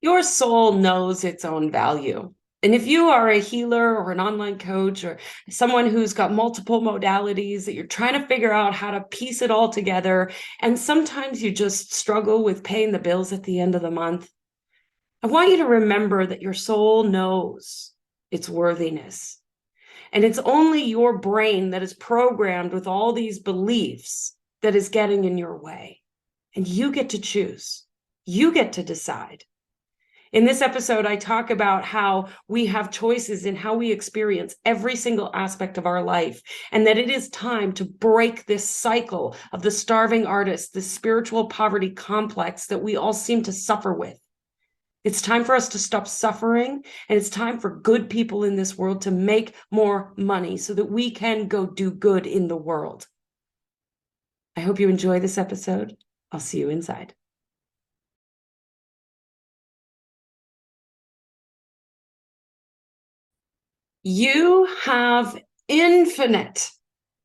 Your soul knows its own value. And if you are a healer or an online coach or someone who's got multiple modalities that you're trying to figure out how to piece it all together, and sometimes you just struggle with paying the bills at the end of the month, I want you to remember that your soul knows its worthiness. And it's only your brain that is programmed with all these beliefs that is getting in your way. And you get to choose. You get to decide. In this episode, I talk about how we have choices in how we experience every single aspect of our life, and that it is time to break this cycle of the starving artist, this spiritual poverty complex that we all seem to suffer with. It's time for us to stop suffering, and it's time for good people in this world to make more money so that we can go do good in the world. I hope you enjoy this episode. I'll see you inside. You have infinite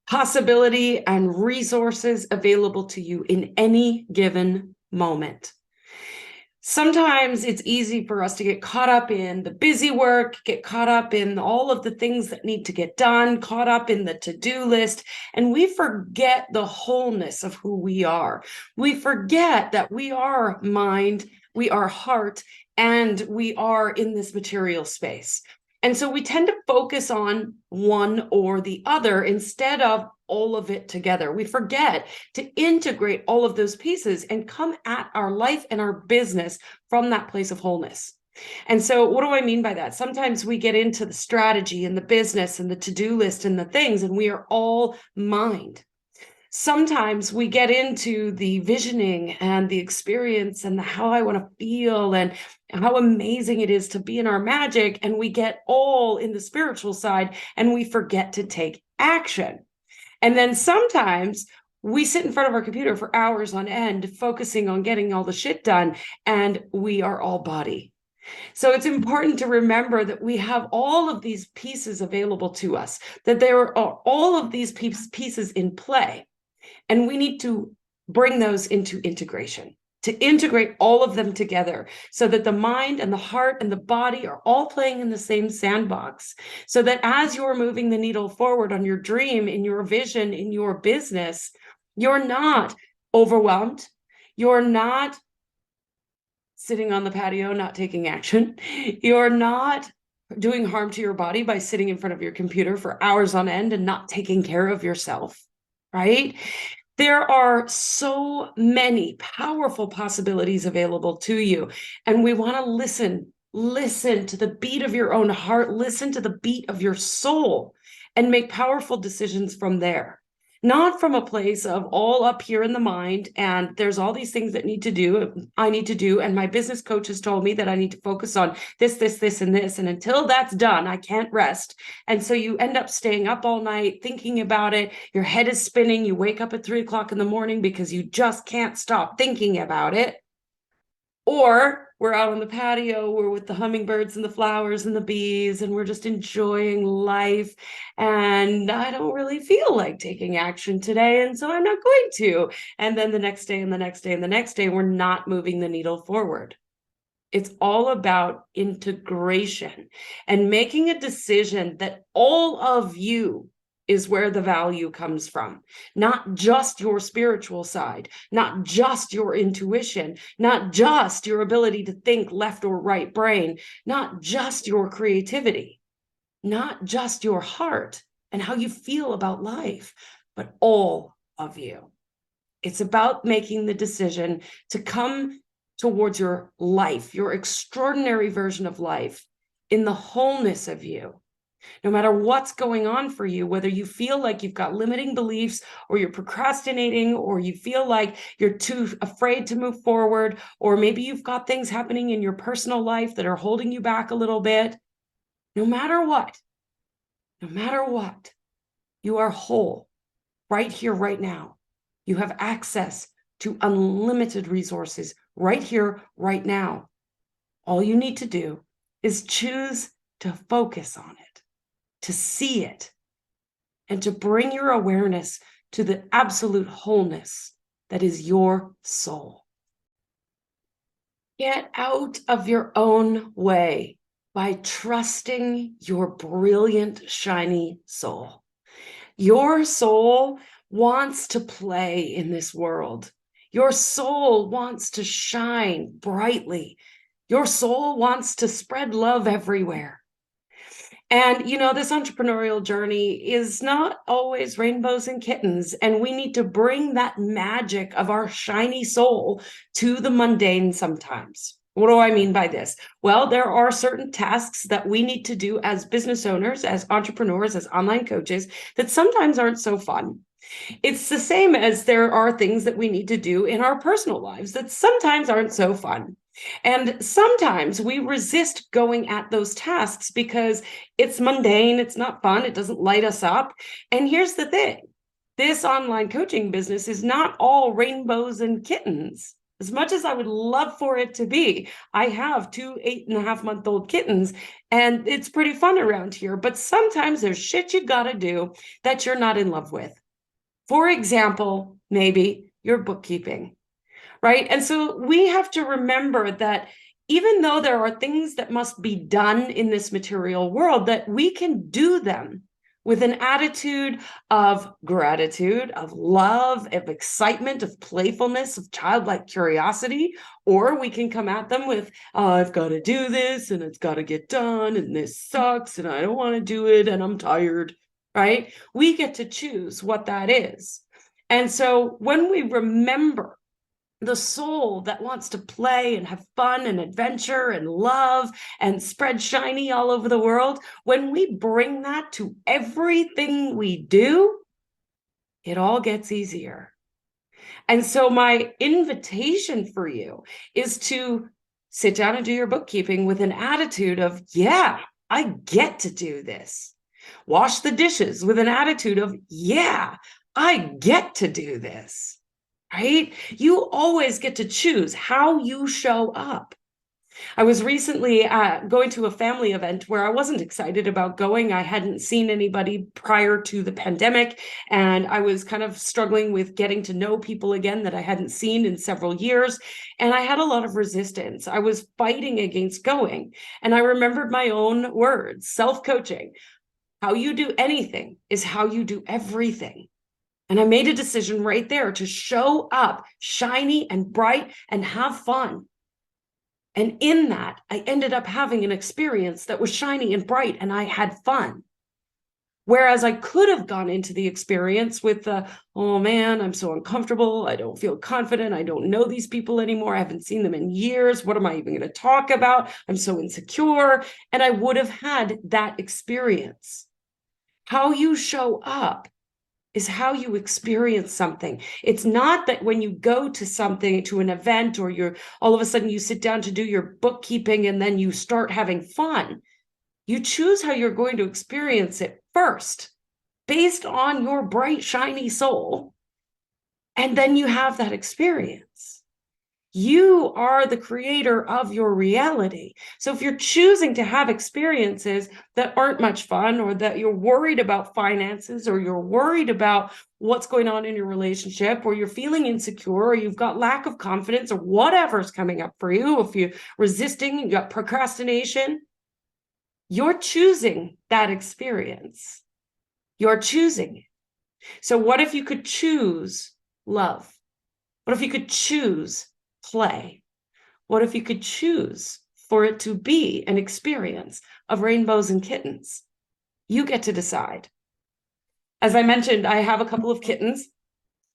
possibility and resources available to you in any given moment. Sometimes it's easy for us to get caught up in the busy work, get caught up in all of the things that need to get done, caught up in the to-do list, and we forget the wholeness of who we are. We forget that we are mind, we are heart, and we are in this material space. And so we tend to focus on one or the other instead of all of it together. We forget to integrate all of those pieces and come at our life and our business from that place of wholeness. And so what do I mean by that? Sometimes we get into the strategy and the business and the to-do list and the things, and we are all mind. Sometimes we get into the visioning and the experience and the how I want to feel and how amazing it is to be in our magic, and we get all in the spiritual side and we forget to take action. And then sometimes we sit in front of our computer for hours on end, focusing on getting all the shit done, and we are all body. So it's important to remember that we have all of these pieces available to us, that there are all of these pieces in play, and we need to bring those into integration, to integrate all of them together so that the mind and the heart and the body are all playing in the same sandbox. So that as you're moving the needle forward on your dream, in your vision, in your business, you're not overwhelmed. You're not sitting on the patio, not taking action. You're not doing harm to your body by sitting in front of your computer for hours on end and not taking care of yourself, right? There are so many powerful possibilities available to you, and we want to listen to the beat of your own heart, listen to the beat of your soul, and make powerful decisions from there. Not from a place of all up here in the mind, and there's all these things that I need to do, and my business coach has told me that I need to focus on this, and this, and until that's done, I can't rest. And so you end up staying up all night thinking about it. Your head is spinning. You wake up at 3 o'clock in the morning because you just can't stop thinking about it. Or we're out on the patio, we're with the hummingbirds and the flowers and the bees, and we're just enjoying life. And I don't really feel like taking action today, and so I'm not going to. And then the next day and the next day and the next day, we're not moving the needle forward. It's all about integration and making a decision that all of you is where the value comes from, not just your spiritual side, not just your intuition, not just your ability to think left or right brain, not just your creativity, not just your heart and how you feel about life, but all of you. It's about making the decision to come towards your life, your extraordinary version of life, in the wholeness of you. No matter what's going on for you, whether you feel like you've got limiting beliefs, or you're procrastinating, or you feel like you're too afraid to move forward, or maybe you've got things happening in your personal life that are holding you back a little bit, no matter what, you are whole right here, right now. You have access to unlimited resources right here, right now. All you need to do is choose to focus on it, to see it, and to bring your awareness to the absolute wholeness that is your soul. Get out of your own way by trusting your brilliant, shiny soul. Your soul wants to play in this world. Your soul wants to shine brightly. Your soul wants to spread love everywhere. And, this entrepreneurial journey is not always rainbows and kittens. And we need to bring that magic of our shiny soul to the mundane sometimes. What do I mean by this? Well, there are certain tasks that we need to do as business owners, as entrepreneurs, as online coaches that sometimes aren't so fun. It's the same as there are things that we need to do in our personal lives that sometimes aren't so fun. And sometimes we resist going at those tasks because it's mundane, it's not fun, it doesn't light us up. And here's the thing, this online coaching business is not all rainbows and kittens. As much as I would love for it to be, I have two 8.5-month-old kittens, and it's pretty fun around here. But sometimes there's shit you gotta do that you're not in love with. For example, maybe your bookkeeping, right? And so we have to remember that even though there are things that must be done in this material world, that we can do them with an attitude of gratitude, of love, of excitement, of playfulness, of childlike curiosity, or we can come at them with, oh, I've got to do this and it's got to get done and this sucks and I don't want to do it and I'm tired, right? We get to choose what that is. And so when we remember the soul that wants to play and have fun and adventure and love and spread shiny all over the world, when we bring that to everything we do, it all gets easier. And so my invitation for you is to sit down and do your bookkeeping with an attitude of, yeah, I get to do this. Wash the dishes with an attitude of, yeah, I get to do this. Right? You always get to choose how you show up. I was recently going to a family event where I wasn't excited about going. I hadn't seen anybody prior to the pandemic, and I was kind of struggling with getting to know people again that I hadn't seen in several years. And I had a lot of resistance. I was fighting against going. And I remembered my own words, self-coaching. How you do anything is how you do everything. And I made a decision right there to show up shiny and bright and have fun. And in that, I ended up having an experience that was shiny and bright and I had fun. Whereas I could have gone into the experience with the, oh man, I'm so uncomfortable. I don't feel confident. I don't know these people anymore. I haven't seen them in years. What am I even going to talk about? I'm so insecure. And I would have had that experience. How you show up is how you experience something. It's not that when you go to something, to an event, or you're all of a sudden you sit down to do your bookkeeping and then you start having fun. You choose how you're going to experience it first, based on your bright, shiny soul. And then you have that experience. You are the creator of your reality. So if you're choosing to have experiences that aren't much fun, or that you're worried about finances, or you're worried about what's going on in your relationship, or you're feeling insecure, or you've got lack of confidence, or whatever's coming up for you, if you're resisting, you got procrastination, you're choosing that experience. You're choosing it. So what if you could choose love? What if you could choose play? What if you could choose for it to be an experience of rainbows and kittens? You get to decide. As I mentioned, I have a couple of kittens.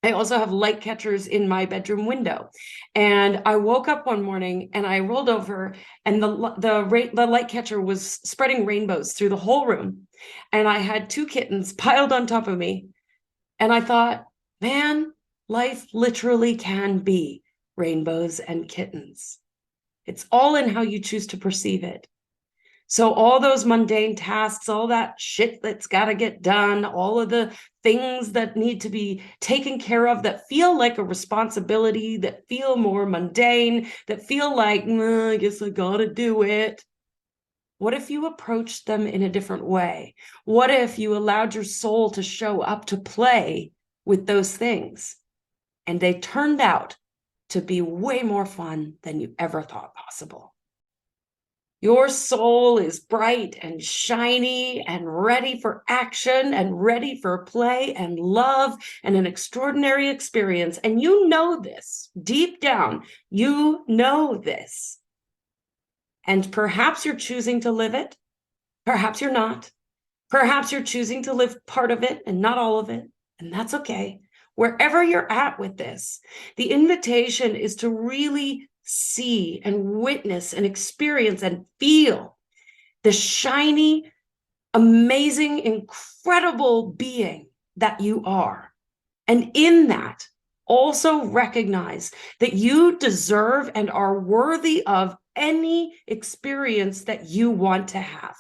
I also have light catchers in my bedroom window. And I woke up one morning and I rolled over, and the light catcher was spreading rainbows through the whole room. And I had two kittens piled on top of me. And I thought, man, life literally can be rainbows and kittens. It's all in how you choose to perceive it. So all those mundane tasks, all that shit that's got to get done, all of the things that need to be taken care of that feel like a responsibility, that feel more mundane, that feel like, I guess I got to do it. What if you approached them in a different way? What if you allowed your soul to show up to play with those things, and they turned out to be way more fun than you ever thought possible. Your soul is bright and shiny and ready for action and ready for play and love and an extraordinary experience. And you know this deep down. You know this. And perhaps you're choosing to live it. Perhaps you're not. Perhaps you're choosing to live part of it and not all of it. And that's okay. Wherever you're at with this, the invitation is to really see and witness and experience and feel the shiny, amazing, incredible being that you are. And in that, also recognize that you deserve and are worthy of any experience that you want to have.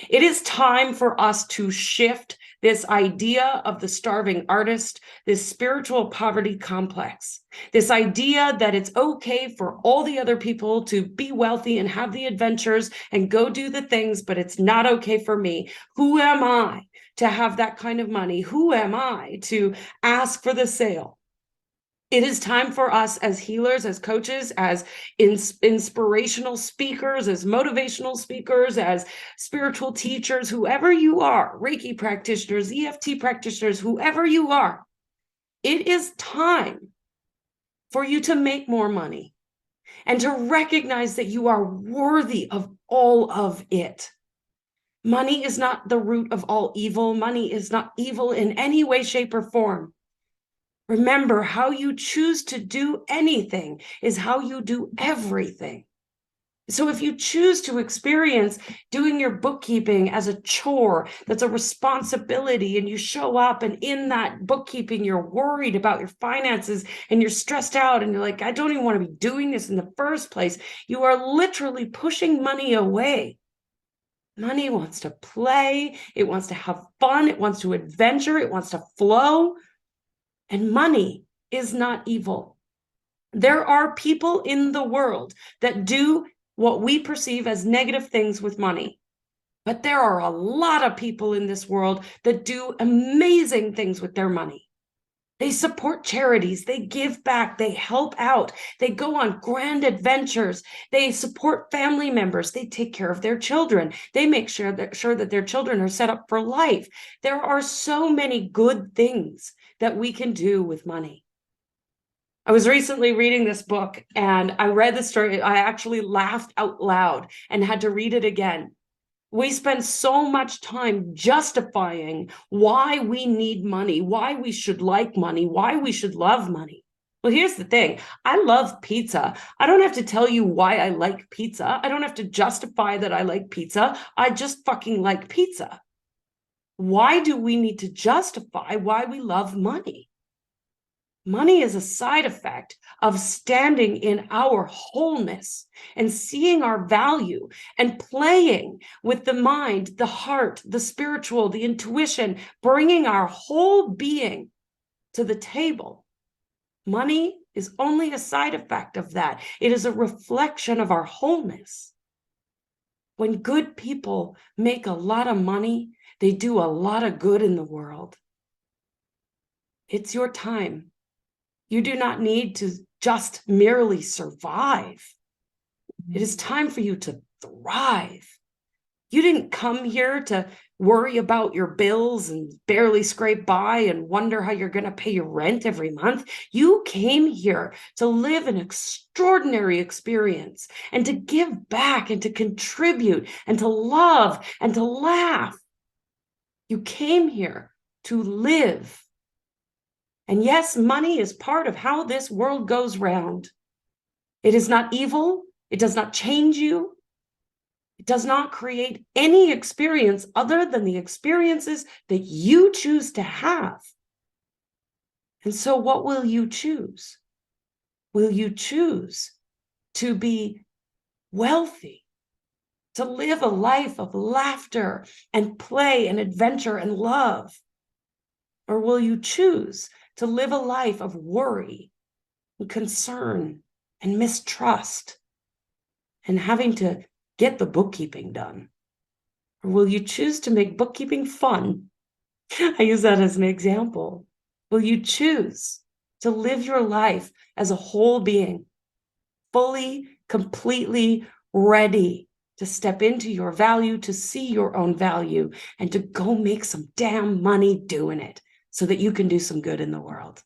It is time for us to shift this idea of the starving artist, this spiritual poverty complex, this idea that it's okay for all the other people to be wealthy and have the adventures and go do the things, but it's not okay for me. Who am I to have that kind of money? Who am I to ask for the sale? It is time for us as healers, as coaches, as inspirational speakers, as motivational speakers, as spiritual teachers, whoever you are, Reiki practitioners, EFT practitioners, whoever you are, it is time for you to make more money and to recognize that you are worthy of all of it. Money is not the root of all evil. Money is not evil in any way, shape, or form. Remember, how you choose to do anything is how you do everything. So if you choose to experience doing your bookkeeping as a chore, that's a responsibility, and you show up and in that bookkeeping, you're worried about your finances and you're stressed out and you're like, I don't even want to be doing this in the first place. You are literally pushing money away. Money wants to play. It wants to have fun. It wants to adventure. It wants to flow. And money is not evil. There are people in the world that do what we perceive as negative things with money. But there are a lot of people in this world that do amazing things with their money. They support charities, they give back, they help out, they go on grand adventures, they support family members, they take care of their children, they make sure that their children are set up for life. There are so many good things that we can do with money. I was recently reading this book and I read the story. I actually laughed out loud and had to read it again. We spend so much time justifying why we need money, why we should like money, why we should love money. Well, here's the thing. I love pizza. I don't have to tell you why I like pizza. I don't have to justify that I like pizza. I just fucking like pizza. Why do we need to justify why we love money? Money is a side effect of standing in our wholeness and seeing our value and playing with the mind, the heart, the spiritual, the intuition, bringing our whole being to the table. Money is only a side effect of that. It is a reflection of our wholeness. When good people make a lot of money, they do a lot of good in the world. It's your time. You do not need to just merely survive. It is time for you to thrive. You didn't come here to worry about your bills and barely scrape by and wonder how you're going to pay your rent every month. You came here to live an extraordinary experience and to give back and to contribute and to love and to laugh. You came here to live. And yes, money is part of how this world goes round. It is not evil. It does not change you. It does not create any experience other than the experiences that you choose to have. And so what will you choose? Will you choose to be wealthy, to live a life of laughter and play and adventure and love? Or will you choose to live a life of worry and concern and mistrust and having to get the bookkeeping done? Or will you choose to make bookkeeping fun? I use that as an example. Will you choose to live your life as a whole being, fully, completely ready to step into your value, to see your own value, and to go make some damn money doing it so that you can do some good in the world.